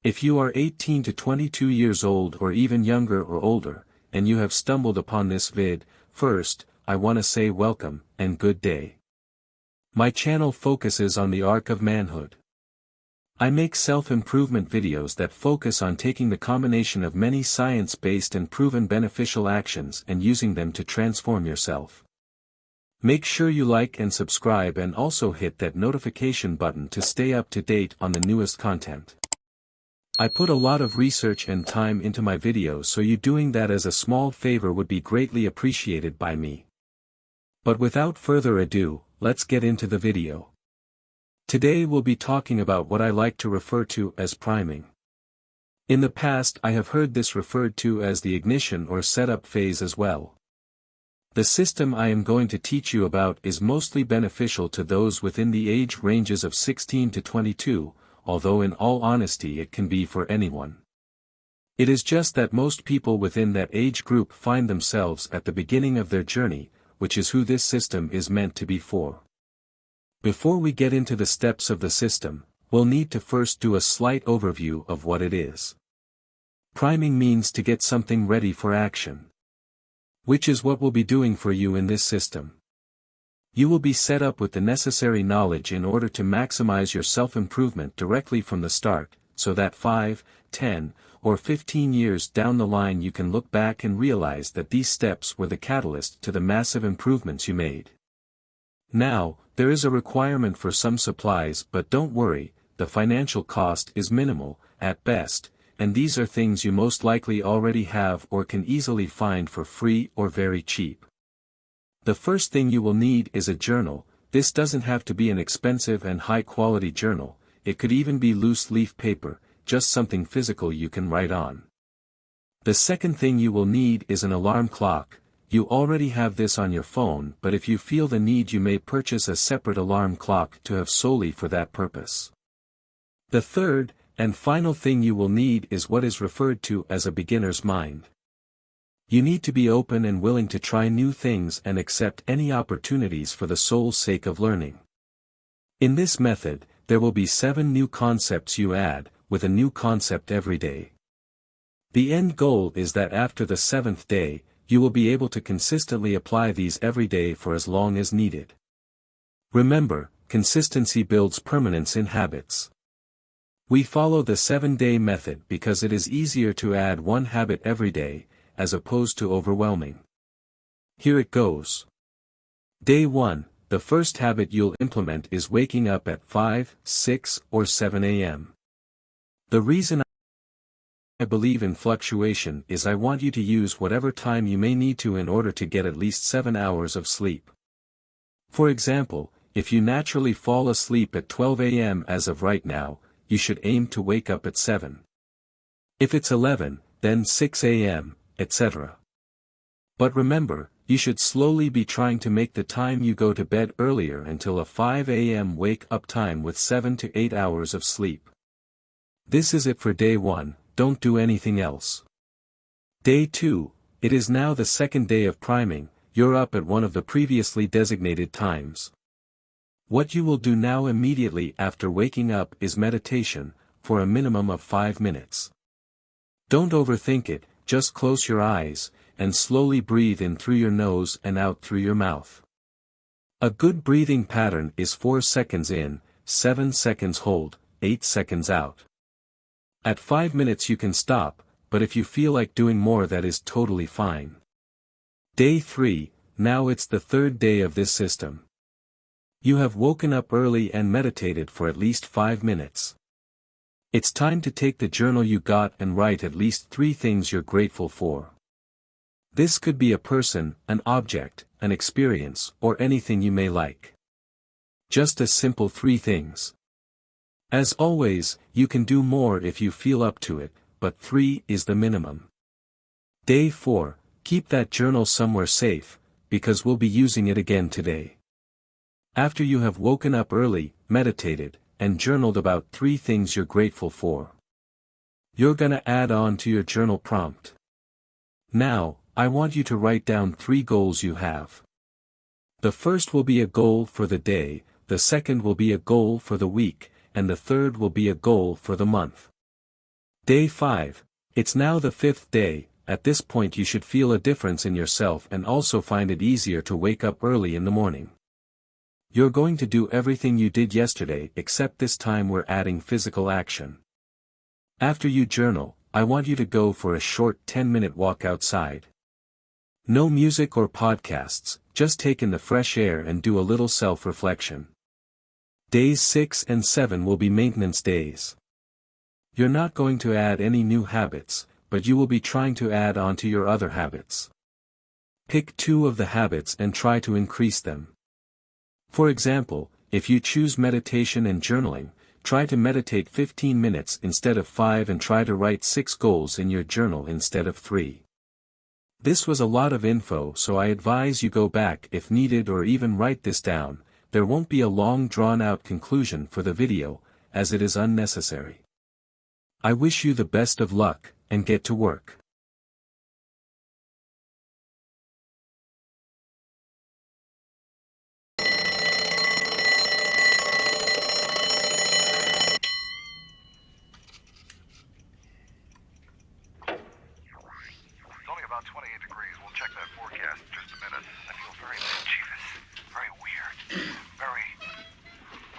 If you are 18 to 22 years old or even younger or older, and you have stumbled upon this vid, first, I wanna say welcome, and good day. My channel focuses on the arc of manhood. I make self-improvement videos that focus on taking the combination of many science-based and proven beneficial actions and using them to transform yourself. Make sure you like and subscribe and also hit that notification button to stay up to date on the newest content. I put a lot of research and time into my videos, so you doing that as a small favor would be greatly appreciated by me. But without further ado, let's get into the video. Today we'll be talking about what I like to refer to as priming. In the past I have heard this referred to as the ignition or setup phase as well. The system I am going to teach you about is mostly beneficial to those within the age ranges of 16 to 22, although in all honesty it can be for anyone. It is just that most people within that age group find themselves at the beginning of their journey, which is who this system is meant to be for. Before we get into the steps of the system, we'll need to first do a slight overview of what it is. Priming means to get something ready for action, which is what we'll be doing for you in this system. You will be set up with the necessary knowledge in order to maximize your self-improvement directly from the start, so that 5, 10, or 15 years down the line you can look back and realize that these steps were the catalyst to the massive improvements you made. Now, there is a requirement for some supplies, but don't worry, the financial cost is minimal, at best, and these are things you most likely already have or can easily find for free or very cheap. The first thing you will need is a journal. This doesn't have to be an expensive and high-quality journal, it could even be loose leaf paper, just something physical you can write on. The second thing you will need is an alarm clock. You already have this on your phone, but if you feel the need you may purchase a separate alarm clock to have solely for that purpose. The third, and final thing you will need is what is referred to as a beginner's mind. You need to be open and willing to try new things and accept any opportunities for the sole sake of learning. In this method, there will be 7 new concepts you add, with a new concept every day. The end goal is that after the 7th day, you will be able to consistently apply these every day for as long as needed. Remember, consistency builds permanence in habits. We follow the 7-day method because it is easier to add one habit every day, as opposed to overwhelming. Here it goes. Day 1, the first habit you'll implement is waking up at 5, 6, or 7 a.m. The reason I believe in fluctuation is I want you to use whatever time you may need to in order to get at least 7 hours of sleep. For example, if you naturally fall asleep at 12 a.m. as of right now, you should aim to wake up at 7. If it's 11, then 6 a.m., etc. But remember, you should slowly be trying to make the time you go to bed earlier until a 5 a.m. wake-up time with 7 to 8 hours of sleep. This is it for day 1, don't do anything else. Day 2, it is now the second day of priming, you're up at one of the previously designated times. What you will do now immediately after waking up is meditation, for a minimum of 5 minutes. Don't overthink it, just close your eyes, and slowly breathe in through your nose and out through your mouth. A good breathing pattern is 4 seconds in, 7 seconds hold, 8 seconds out. At 5 minutes you can stop, but if you feel like doing more that is totally fine. Day 3, now it's the third day of this system. You have woken up early and meditated for at least 5 minutes. It's time to take the journal you got and write at least 3 things you're grateful for. This could be a person, an object, an experience, or anything you may like. Just a simple 3 things. As always, you can do more if you feel up to it, but 3 is the minimum. Day 4, keep that journal somewhere safe, because we'll be using it again today. After you have woken up early, meditated, and journaled about 3 things you're grateful for, you're gonna add on to your journal prompt. Now, I want you to write down 3 goals you have. The first will be a goal for the day, the second will be a goal for the week, and the third will be a goal for the month. Day 5. It's now the 5th day. At this point you should feel a difference in yourself and also find it easier to wake up early in the morning. You're going to do everything you did yesterday except this time we're adding physical action. After you journal, I want you to go for a short 10-minute walk outside. No music or podcasts, just take in the fresh air and do a little self-reflection. Days 6 and 7 will be maintenance days. You're not going to add any new habits, but you will be trying to add on to your other habits. Pick 2 of the habits and try to increase them. For example, if you choose meditation and journaling, try to meditate 15 minutes instead of 5 and try to write 6 goals in your journal instead of 3. This was a lot of info, so I advise you go back if needed or even write this down. There won't be a long drawn-out conclusion for the video, as it is unnecessary. I wish you the best of luck, and get to work. About 28 degrees. We'll check that forecast in just a minute. I feel very mischievous, very weird,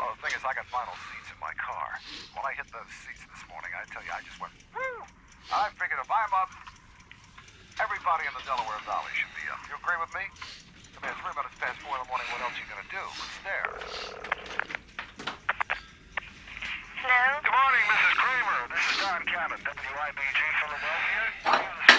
well, the thing is, I got vinyl seats in my car. When I hit those seats this morning, I tell you, I just went, whoo! I figured if I'm up, everybody in the Delaware Valley should be up. You agree with me? I mean, it's 3 minutes past 4 in the morning. What else are you going to do but stare? Hello? Good morning, Mrs. Kramer. This is Don Cannon, WIBG Philadelphia.